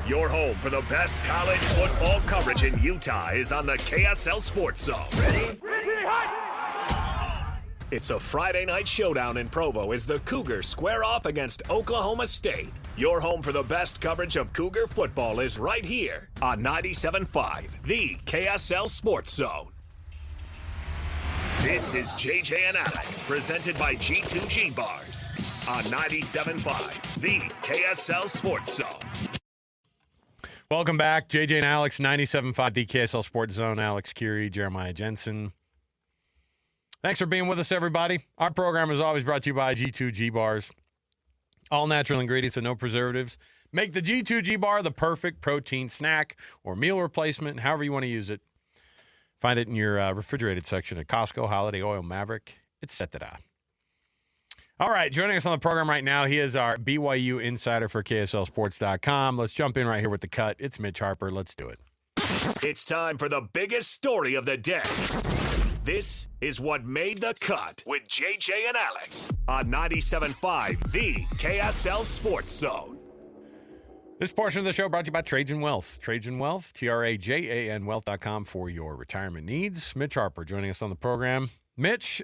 Your home for the best college football coverage in Utah is on the KSL Sports Zone. Ready? It's a Friday night showdown in Provo as the Cougars square off against Oklahoma State. Your home for the best coverage of Cougar football is right here on 97.5, the KSL Sports Zone. This is JJ and Alex, presented by G2G Bars on 97.5, the KSL Sports Zone. Welcome back, JJ and Alex, 97.5, the KSL Sports Zone. Alex Curie, Jeremiah Jensen. Thanks for being with us, everybody. Our program is always brought to you by G2G Bars. All natural ingredients and no preservatives. Make the G2G Bar the perfect protein snack or meal replacement, however you want to use it. Find it in your refrigerated section at Costco, Holiday Oil, Maverick, etc. All right, joining us on the program right now, he is our BYU insider for KSLSports.com. Let's jump in right here with the cut. It's Mitch Harper. Let's do it. It's time for the biggest story of the day. This is what made the cut with JJ and Alex on 97.5, the KSL Sports Zone. This portion of the show brought to you by Trajan Wealth. Trajan Wealth, TRAJAN Wealth.com for your retirement needs. Mitch Harper joining us on the program. Mitch,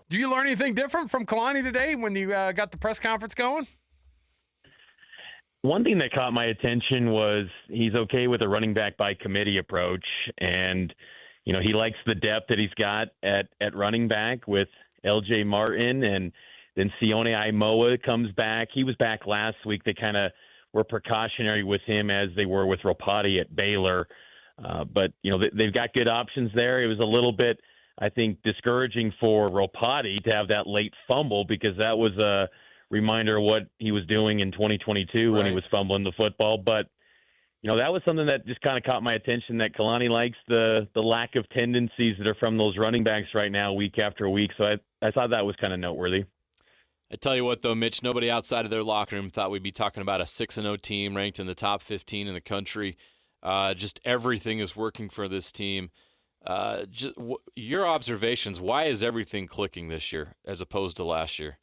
do you learn anything different from Kalani today when you got the press conference going? One thing that caught my attention was he's okay with a running back by committee approach. And, you know, he likes the depth that he's got at running back with LJ Martin, and then Sione Aimoa comes back. He was back last week. They kind of were precautionary with him as they were with Ropati at Baylor. But, you know, they've got good options there. It was a little bit, I think, discouraging for Ropati to have that late fumble because that was a reminder of what he was doing in 2022 when he was fumbling the football. But, you know, that was something that just kind of caught my attention, that Kalani likes the lack of tendencies that are from those running backs right now week after week. So I thought that was kind of noteworthy. I tell you what, though, Mitch, nobody outside of their locker room thought we'd be talking about a 6-0 team ranked in the top 15 in the country. Just everything is working for this team. Your observations, why is everything clicking this year as opposed to last year?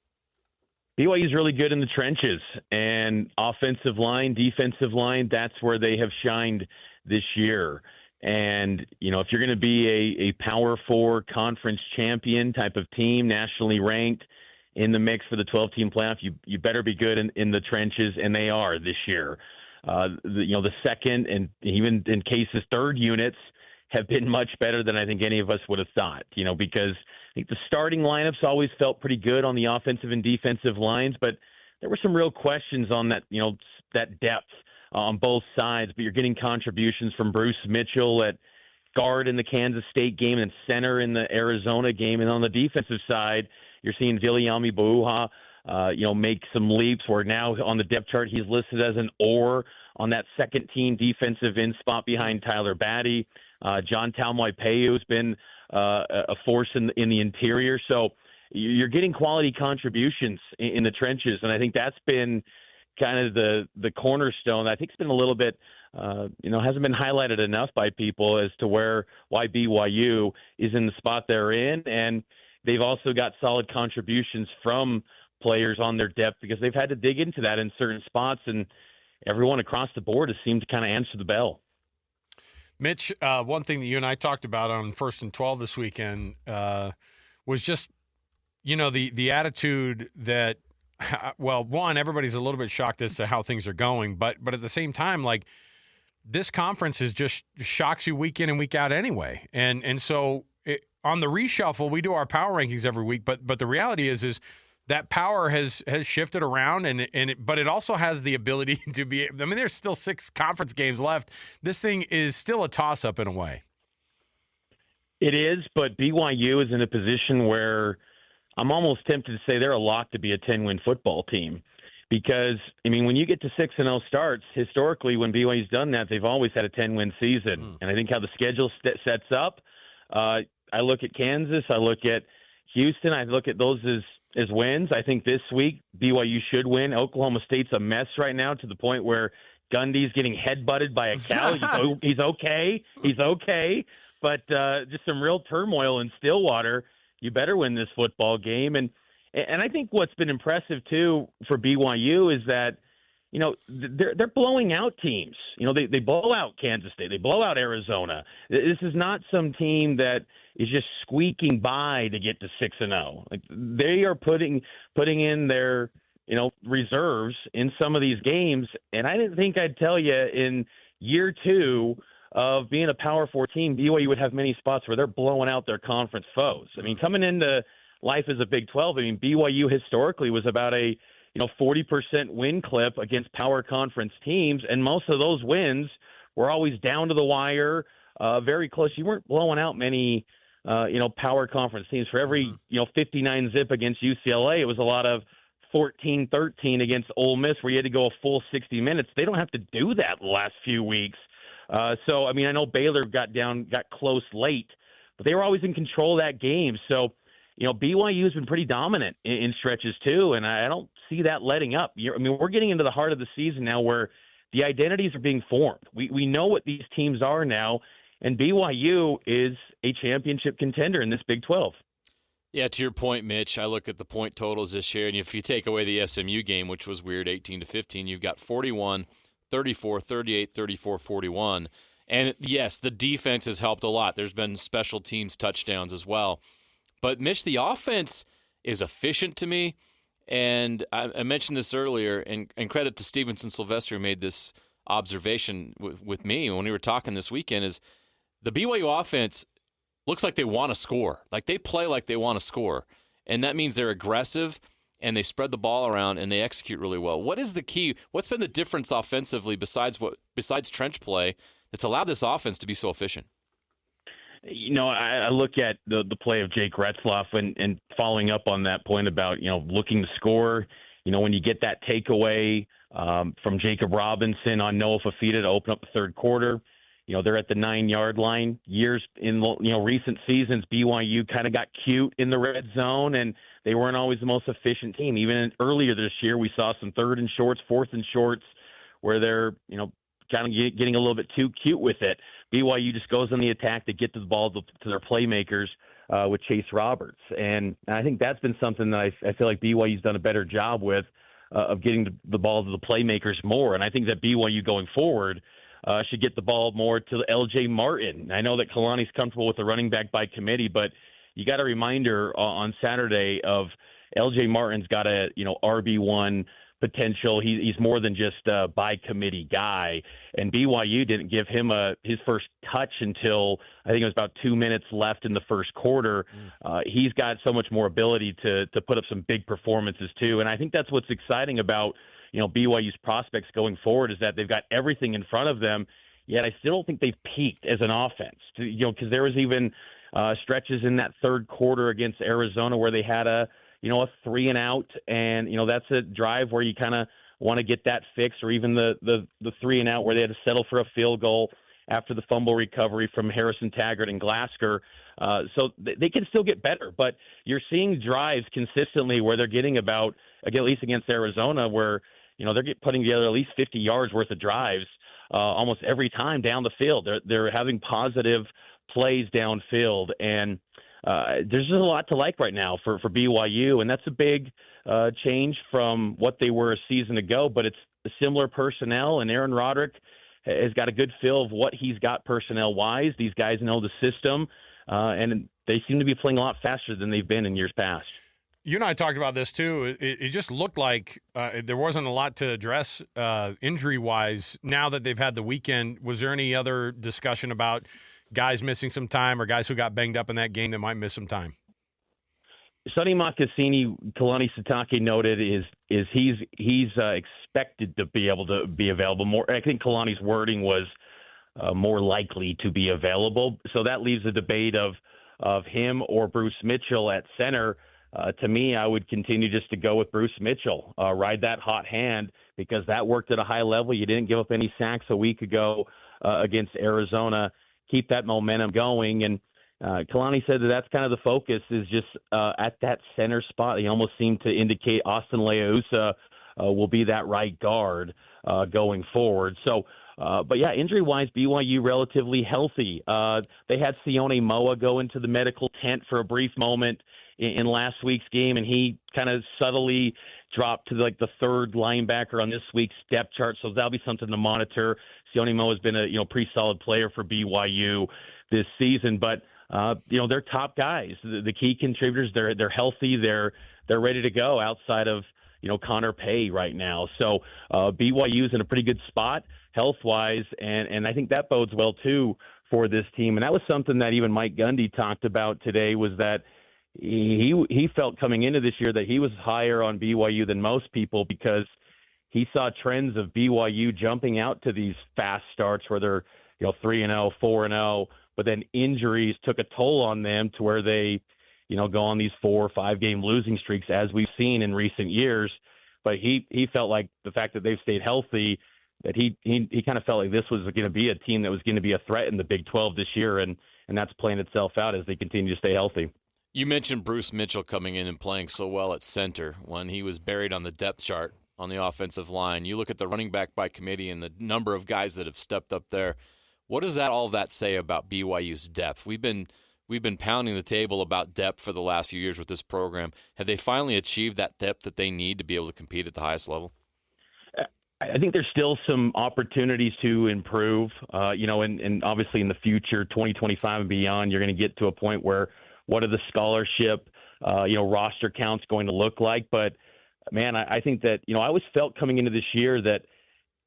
BYU is really good in the trenches, and offensive line, defensive line, that's where they have shined this year. And, you know, if you're going to be a Power 4 conference champion type of team, nationally ranked in the mix for the 12-team playoff, you better be good in the trenches, and they are this year. The second and even in cases third units have been much better than I think any of us would have thought, you know, because I think the starting lineups always felt pretty good on the offensive and defensive lines, but there were some real questions on that, you know, that depth on both sides. But you're getting contributions from Bruce Mitchell at guard in the Kansas State game and center in the Arizona game. And on the defensive side, you're seeing Viliami Bauha, make some leaps where now on the depth chart, he's listed as an or on that second team defensive end spot behind Tyler Batty. John Talmoy-Payou has been a force in the interior. So you're getting quality contributions in the trenches, and I think that's been kind of the cornerstone. I think it's been a little bit, hasn't been highlighted enough by people as to why BYU is in the spot they're in, and they've also got solid contributions from players on their depth because they've had to dig into that in certain spots, and everyone across the board has seemed to kind of answer the bell. Mitch, one thing that you and I talked about on 1st and 12 this weekend was just, you know, the attitude that, well, one, everybody's a little bit shocked as to how things are going, but at the same time, like, this conference is just shocks you week in and week out anyway. And so on the reshuffle, we do our power rankings every week, but the reality is that power has shifted around, but it also has the ability to be. I mean, there's still 6 conference games left. This thing is still a toss-up in a way. It is, but BYU is in a position where I'm almost tempted to say they're a lock to be a 10-win football team. Because, I mean, when you get to 6-0 starts, historically, when BYU's done that, they've always had a 10-win season. And I think how the schedule sets up, I look at Kansas, I look at Houston, I look at those as wins. I think this week BYU should win. Oklahoma State's a mess right now to the point where Gundy's getting headbutted by a cow. He's okay. But just some real turmoil in Stillwater. You better win this football game. And I think what's been impressive, too, for BYU is that, they're blowing out teams. They blow out Kansas State. They blow out Arizona. This is not some team that is just squeaking by to get to 6-0. Like, they are putting in their reserves in some of these games. And I didn't think I'd tell you in year 2 of being a Power 4 team, BYU would have many spots where they're blowing out their conference foes. I mean, coming into life as a Big 12, BYU historically was about a 40% win clip against power conference teams, and most of those wins were always down to the wire, very close. You weren't blowing out many, power conference teams. For every, 59 zip against UCLA, it was a lot of 14-13 against Ole Miss, where you had to go a full 60 minutes. They don't have to do that the last few weeks. I know Baylor got close late, but they were always in control of that game. So, BYU has been pretty dominant in stretches too, and I don't see that letting up. We're getting into the heart of the season now where the identities are being formed. We know what these teams are now, and BYU is a championship contender in this Big 12. Yeah, to your point, Mitch, I look at the point totals this year, and if you take away the SMU game, which was weird, 18-15, you've got 41, 34, 38, 34, 41. And yes, the defense has helped a lot. There's been special teams touchdowns as well. But, Mitch, the offense is efficient to me, and I mentioned this earlier, and credit to Stevenson Sylvester who made this observation with me when we were talking this weekend, is the BYU offense looks like they want to score. Like, they play like they want to score, and that means they're aggressive, and they spread the ball around, and they execute really well. What is the key? What's been the difference offensively besides trench play that's allowed this offense to be so efficient? I look at the play of Jake Retzloff and following up on that point about, looking to score, when you get that takeaway from Jacob Robinson on Noah Fafita to open up the third quarter, they're at the 9-yard line. Years in, recent seasons, BYU kind of got cute in the red zone, and they weren't always the most efficient team. Even earlier this year, we saw some 3rd and shorts, 4th and shorts, where they're, kind of getting a little bit too cute with it. BYU just goes on the attack to get the ball to their playmakers with Chase Roberts. And I think that's been something that I feel like BYU's done a better job with, of getting the ball to the playmakers more. And I think that BYU going forward should get the ball more to LJ Martin. I know that Kalani's comfortable with the running back by committee, but you got a reminder on Saturday of LJ Martin's got a RB1 potential. He's more than just a by committee guy, and BYU didn't give him his first touch until I think it was about 2 minutes left in the first quarter. He's got so much more ability to put up some big performances too, and I think that's what's exciting about BYU's prospects going forward, is that they've got everything in front of them. Yet I still don't think they've peaked as an offense. Because there was even stretches in that third quarter against Arizona where they had a 3-and-out, and that's a drive where you kind of want to get that fixed, or even the 3-and-out where they had to settle for a field goal after the fumble recovery from Harrison Taggart and Glasgow. So they can still get better, but you're seeing drives consistently where they're getting about, at least against Arizona, where they're putting together at least 50 yards worth of drives almost every time down the field. They're having positive plays downfield, and there's just a lot to like right now for BYU, and that's a big change from what they were a season ago, but it's a similar personnel, and Aaron Roderick has got a good feel of what he's got personnel-wise. These guys know the system, and they seem to be playing a lot faster than they've been in years past. You and I talked about this, too. It just looked like there wasn't a lot to address injury-wise. Now that they've had the weekend, was there any other discussion about guys missing some time or guys who got banged up in that game that might miss some time? Sonny Makassini, Kalani Sitake noted, is he's expected to be able to be available more. I think Kalani's wording was more likely to be available. So that leaves a debate of him or Bruce Mitchell at center. To me, I would continue just to go with Bruce Mitchell, ride that hot hand, because that worked at a high level. You didn't give up any sacks a week ago against Arizona. Keep that momentum going. And Kalani said that's kind of the focus, is just at that center spot. He almost seemed to indicate Austin Leausa will be that right guard going forward. So, but yeah, injury-wise, BYU relatively healthy. They had Sione Moa go into the medical tent for a brief moment in last week's game, and he kind of subtly dropped to like the third linebacker on this week's depth chart, so that'll be something to monitor. Sione Mo has been a pretty solid player for BYU this season, but they're top guys, the key contributors. They're healthy, they're ready to go outside of Connor Pay right now. So BYU's in a pretty good spot health-wise, and I think that bodes well too for this team. And that was something that even Mike Gundy talked about today, was that he felt coming into this year that he was higher on BYU than most people, because he saw trends of BYU jumping out to these fast starts where they're 3-0, 4-0, but then injuries took a toll on them to where they go on these 4 or 5 game losing streaks, as we've seen in recent years. But he felt like the fact that they've stayed healthy, that he kind of felt like this was going to be a team that was going to be a threat in the Big 12 this year, and that's playing itself out as they continue to stay healthy. You mentioned Bruce Mitchell coming in and playing so well at center when he was buried on the depth chart on the offensive line. You look at the running back by committee and the number of guys that have stepped up there. What does all that say about BYU's depth? We've been pounding the table about depth for the last few years with this program. Have they finally achieved that depth that they need to be able to compete at the highest level? I think there's still some opportunities to improve, and obviously in the future, 2025 and beyond, you're going to get to a point where what are the scholarship, roster counts going to look like? But, man, I think that, I always felt coming into this year that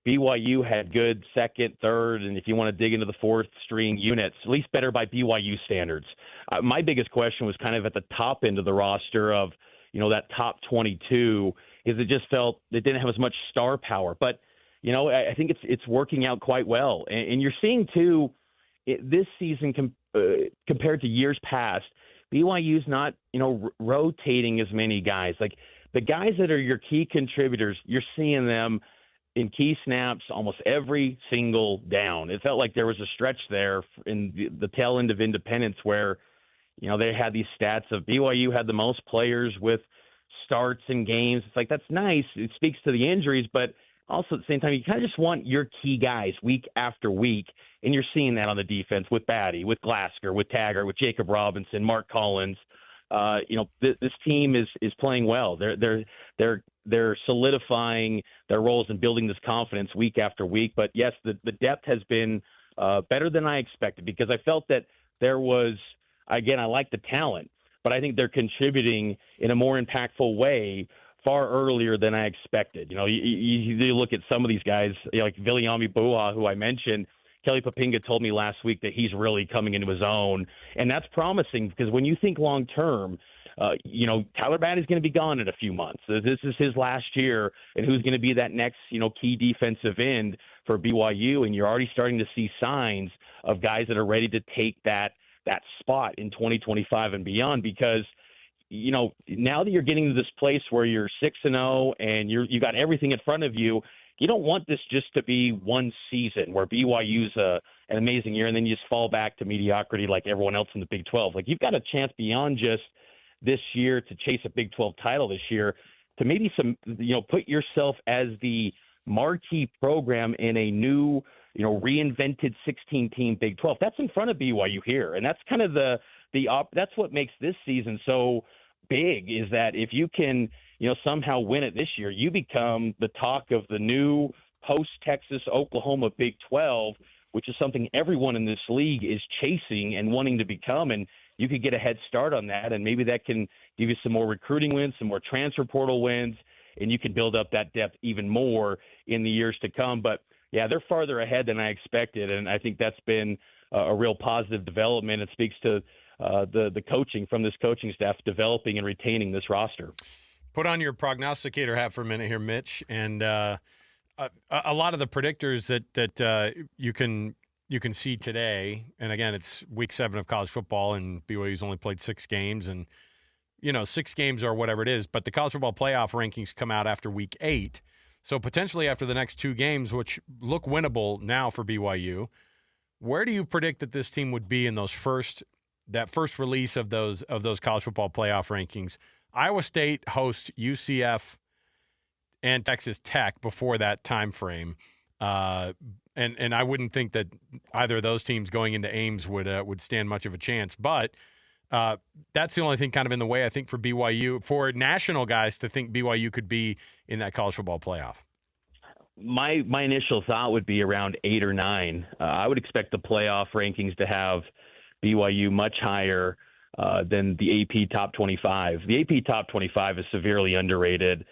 BYU had good second, third, and if you want to dig into the fourth string units, at least better by BYU standards. My biggest question was kind of at the top end of the roster of, that top 22, is it just felt it didn't have as much star power. But, I think it's working out quite well. And you're seeing, too, this season compared to years past, BYU's not, rotating as many guys. Like the guys that are your key contributors, you're seeing them in key snaps almost every single down. It felt like there was a stretch there in the tail end of Independence where, they had these stats of BYU had the most players with starts in games. It's like, that's nice. It speaks to the injuries, but also at the same time, you kind of just want your key guys week after week. And you're seeing that on the defense with Batty, with Glasker, with Taggart, with Jacob Robinson, Mark Collins. This team is playing well. They're solidifying their roles and building this confidence week after week. But yes, the depth has been better than I expected, because I felt that there was, again, I like the talent, but I think they're contributing in a more impactful way far earlier than I expected. You look at some of these guys, like Viliami Bua, who I mentioned. Kelly Papinga told me last week that he's really coming into his own, and that's promising, because when you think long term, Tyler Batty's going to be gone in a few months. This is his last year, and who's going to be that next, key defensive end for BYU? And you're already starting to see signs of guys that are ready to take that spot in 2025 and beyond, because now that you're getting to this place where you're 6-0 and you got everything in front of you. You don't want this just to be one season where BYU's an amazing year and then you just fall back to mediocrity like everyone else in the Big 12. Like, you've got a chance beyond just this year to chase a Big 12 title this year, to maybe put yourself as the marquee program in a new, reinvented 16-team Big 12. That's in front of BYU here, and that's kind of that's what makes this season so big, is that if you can somehow win it this year, you become the talk of the new post-Texas Oklahoma Big 12, which is something everyone in this league is chasing and wanting to become. And you could get a head start on that, and maybe that can give you some more recruiting wins, some more transfer portal wins, and you can build up that depth even more in the years to come. But, yeah, they're farther ahead than I expected, and I think that's been a real positive development. It speaks to the coaching from this coaching staff, developing and retaining this roster. Put on your prognosticator hat for a minute here, Mitch, and a lot of the predictors that you can see today, and again, it's week 7 of college football, and BYU's only played 6 games, and 6 games or whatever it is, but the college football playoff rankings come out after week 8, so potentially after the next 2 games, which look winnable now for BYU. Where do you predict that this team would be in that first release of those college football playoff rankings? Iowa State hosts UCF and Texas Tech before that time frame, and I wouldn't think that either of those teams going into Ames would stand much of a chance. But That's the only thing kind of in the way, I think, for BYU, for national guys to think BYU could be in that college football playoff. My initial thought would be around 8 or 9. I would expect the playoff rankings to have BYU much higher than the AP top 25. The AP top 25 is severely underrated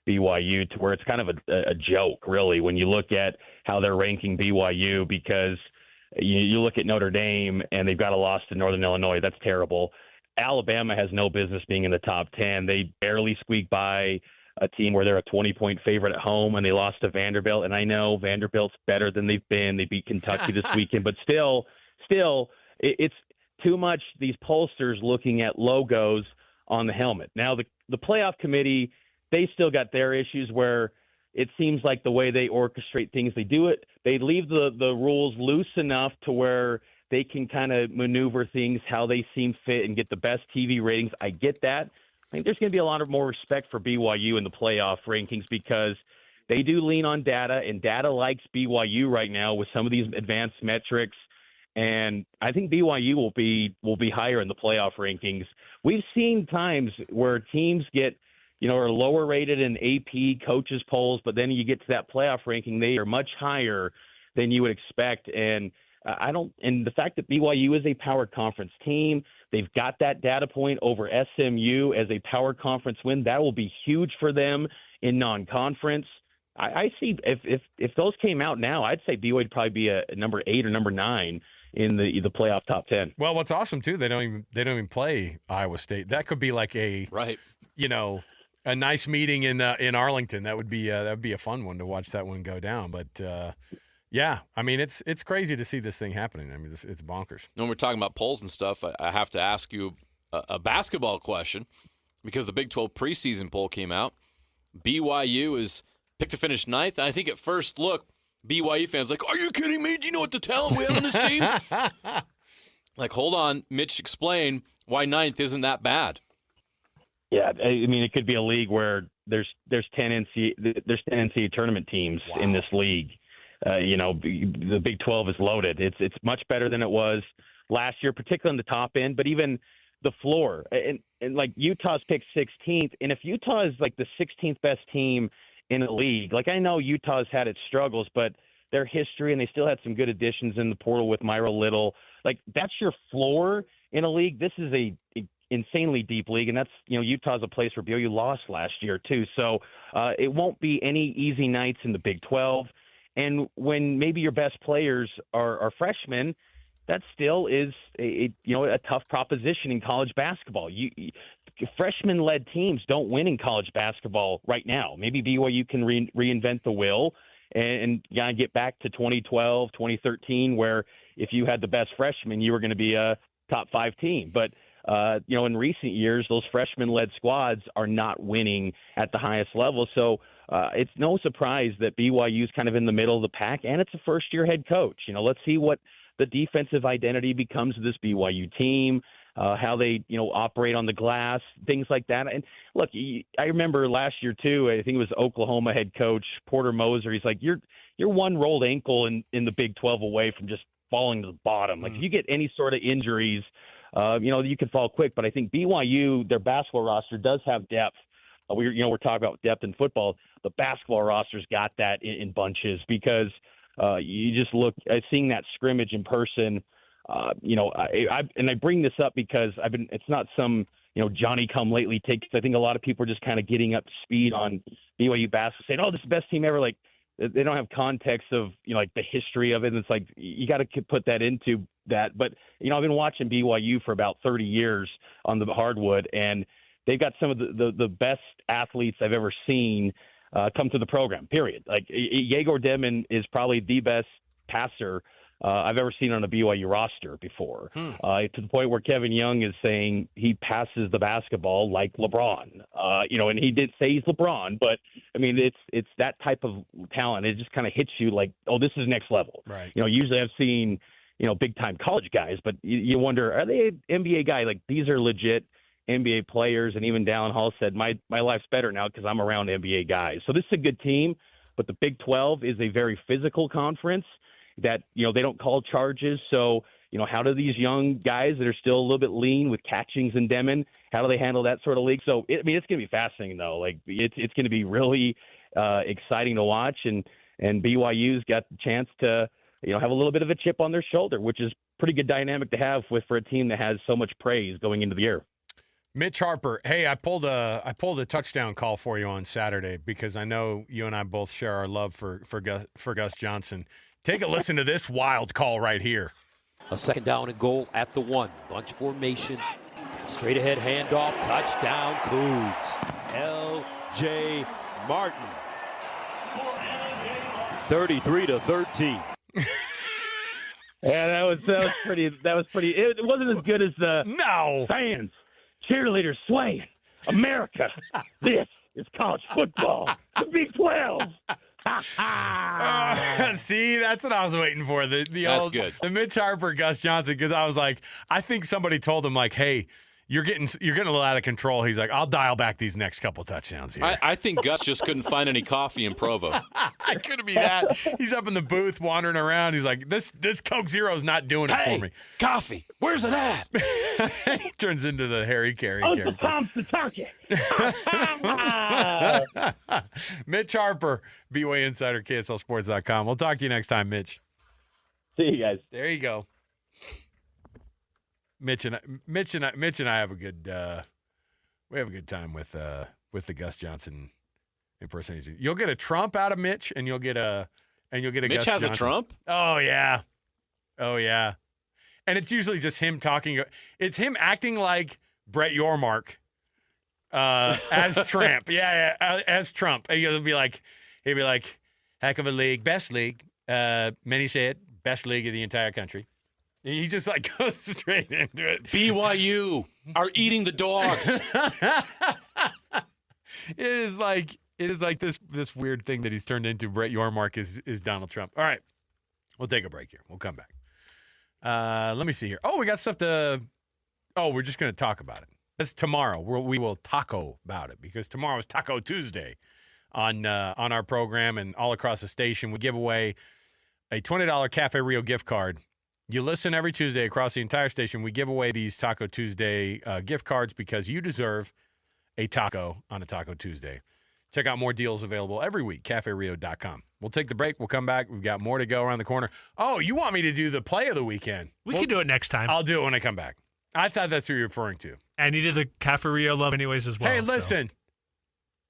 BYU to where it's kind of a joke, really, when you look at how they're ranking BYU, because you look at Notre Dame and they've got a loss to Northern Illinois. That's terrible. Alabama has no business being in the top 10. They barely squeak by a team where they're a 20-point favorite at home, and they lost to Vanderbilt. And I know Vanderbilt's better than they've been. They beat Kentucky this weekend. But still, it's too much these pollsters looking at logos on the helmet. Now, the playoff committee, they still got their issues where it seems like the way they orchestrate things, they leave the rules loose enough to where they can kind of maneuver things how they seem fit and get the best TV ratings. I get that. I think there's going to be a lot of more respect for BYU in the playoff rankings because they do lean on data, and data likes BYU right now with some of these advanced metrics. And I think BYU will be higher in the playoff rankings. We've seen times where teams get, are lower rated in AP coaches polls, but then you get to that playoff ranking, they are much higher than you would expect. And and the fact that BYU is a power conference team, they've got that data point over SMU as a power conference win. That will be huge for them in non-conference. I see if those came out now, I'd say BYU would probably be a number 8 or number 9 in the playoff top 10. Well, what's awesome too, they don't even play Iowa State. That could be like a nice meeting in Arlington. That would be a fun one to watch that one go down. But yeah, I mean it's crazy to see this thing happening. I mean it's bonkers. When we're talking about polls and stuff, I have to ask you a basketball question because the Big 12 preseason poll came out. BYU is picked to finish 9th, and I think at first look, BYU fans like, are you kidding me? Do you know what the talent we have on this team? Like, hold on, Mitch, explain why 9th isn't that bad. Yeah, I mean, it could be a league where there's 10 NCAA tournament teams in this league. The Big 12 is loaded. It's much better than it was last year, particularly on the top end, but even the floor. And like Utah's picked 16th, and if Utah is like the 16th best team in the league, like I know Utah's had its struggles, but their history, and they still had some good additions in the portal with Myra Little. Like that's your floor in a league. This is a insanely deep league, and that's Utah's a place where BYU lost last year too. So it won't be any easy nights in the Big 12. And when maybe your best players are freshmen, that still is a tough proposition in college basketball. Freshman-led teams don't win in college basketball right now. Maybe BYU can reinvent the wheel and get back to 2012, 2013, where if you had the best freshman, you were going to be a top 5 team. But in recent years, those freshman-led squads are not winning at the highest level. So it's no surprise that BYU is kind of in the middle of the pack, and it's a first-year head coach. Let's see what the defensive identity becomes of this BYU team, how they operate on the glass, things like that. And look, I remember last year too. I think it was Oklahoma head coach Porter Moser. He's like, you're one rolled ankle in the Big 12 away from just falling to the bottom. Like if you get any sort of injuries, you can fall quick. But I think BYU, their basketball roster does have depth. We're talking about depth in football. The basketball roster's got that in bunches because you just look at seeing that scrimmage in person. I bring this up because it's not some Johnny come lately take. I think a lot of people are just kind of getting up to speed on BYU basketball, saying, "Oh, this is the best team ever." Like they don't have context of like the history of it. And it's like you got to put that into that. But I've been watching BYU for about 30 years on the hardwood, and they've got some of the best athletes I've ever seen come to the program, period. Like Yegor Demon is probably the best passer I've ever seen on a BYU roster before, to the point where Kevin Young is saying he passes the basketball like LeBron, and he did say he's LeBron, but I mean, it's that type of talent. It just kind of hits you like, oh, this is next level. Right. Usually I've seen, big time college guys, but you wonder, are they an NBA guy? Like these are legit NBA players. And even Dallin Hall said, my life's better now because I'm around NBA guys. So this is a good team, but the Big 12 is a very physical conference that, they don't call charges. So how do these young guys that are still a little bit lean with Catchings and Demon, how do they handle that sort of league? So, it's going to be fascinating, though. Like, it's going to be really exciting to watch, and BYU's got the chance to, have a little bit of a chip on their shoulder, which is pretty good dynamic to have for a team that has so much praise going into the year. Mitch Harper, hey, I pulled a touchdown call for you on Saturday because I know you and I both share our love for Gus Johnson. Take a listen to this wild call right here. A second down and goal at the 1. Bunch formation. Straight ahead handoff. Touchdown Cougs. L.J. Martin. 33-13. Yeah, that was pretty. It wasn't as good as the fans, cheerleaders swaying. America, this is college football. The Big 12. See, that's what I was waiting for. That's good. The Mitch Harper, Gus Johnson, because I was like, I think somebody told him like, hey, you're getting a little out of control. He's like, I'll dial back these next couple touchdowns here. I think Gus just couldn't find any coffee in Provo. It could be that. He's up in the booth wandering around. He's like, this Coke Zero's not doing it for me. Coffee, where's it at? He turns into the Harry Carey Oh, character. Tom's the target. Mitch Harper, BYU Insider, KSLSports.com. We'll talk to you next time, Mitch. See you guys. There you go. Mitch and I have a good time with the Gus Johnson impersonation. You'll get a Trump out of Mitch, and you'll get a Mitch Gus has Johnson. A Trump? Oh yeah, and it's usually just him talking. It's him acting like Brett Yormark as Trump. As Trump. And he'll be like, heck of a league, best league. Many said best league of the entire country. He just like goes straight into it. BYU are eating the dogs. It is like this weird thing that he's turned into. Brett Yormark is Donald Trump. All right, we'll take a break here. We'll come back. Let me see here. Oh, we got stuff to. Oh, we're just going to talk about it. That's tomorrow. We will taco about it because tomorrow is Taco Tuesday on our program and all across the station. We give away a $20 Cafe Rio gift card. You listen every Tuesday across the entire station. We give away these Taco Tuesday gift cards because you deserve a taco on a Taco Tuesday. Check out more deals available every week, CafeRio.com. We'll take the break. We'll come back. We've got more to go around the corner. Oh, you want me to do the play of the weekend? We can do it next time. I'll do it when I come back. I thought that's what you're referring to. And you did the Cafe Rio love anyways as well. Hey, listen.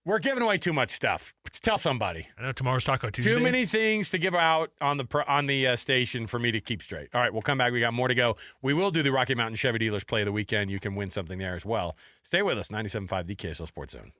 We're giving away too much stuff. Tell somebody. I know tomorrow's Taco Tuesday. Too many things to give out on the station for me to keep straight. All right, we'll come back. We got more to go. We will do the Rocky Mountain Chevy Dealers Play of the Weekend. You can win something there as well. Stay with us. 97.5, the KSL Sports Zone.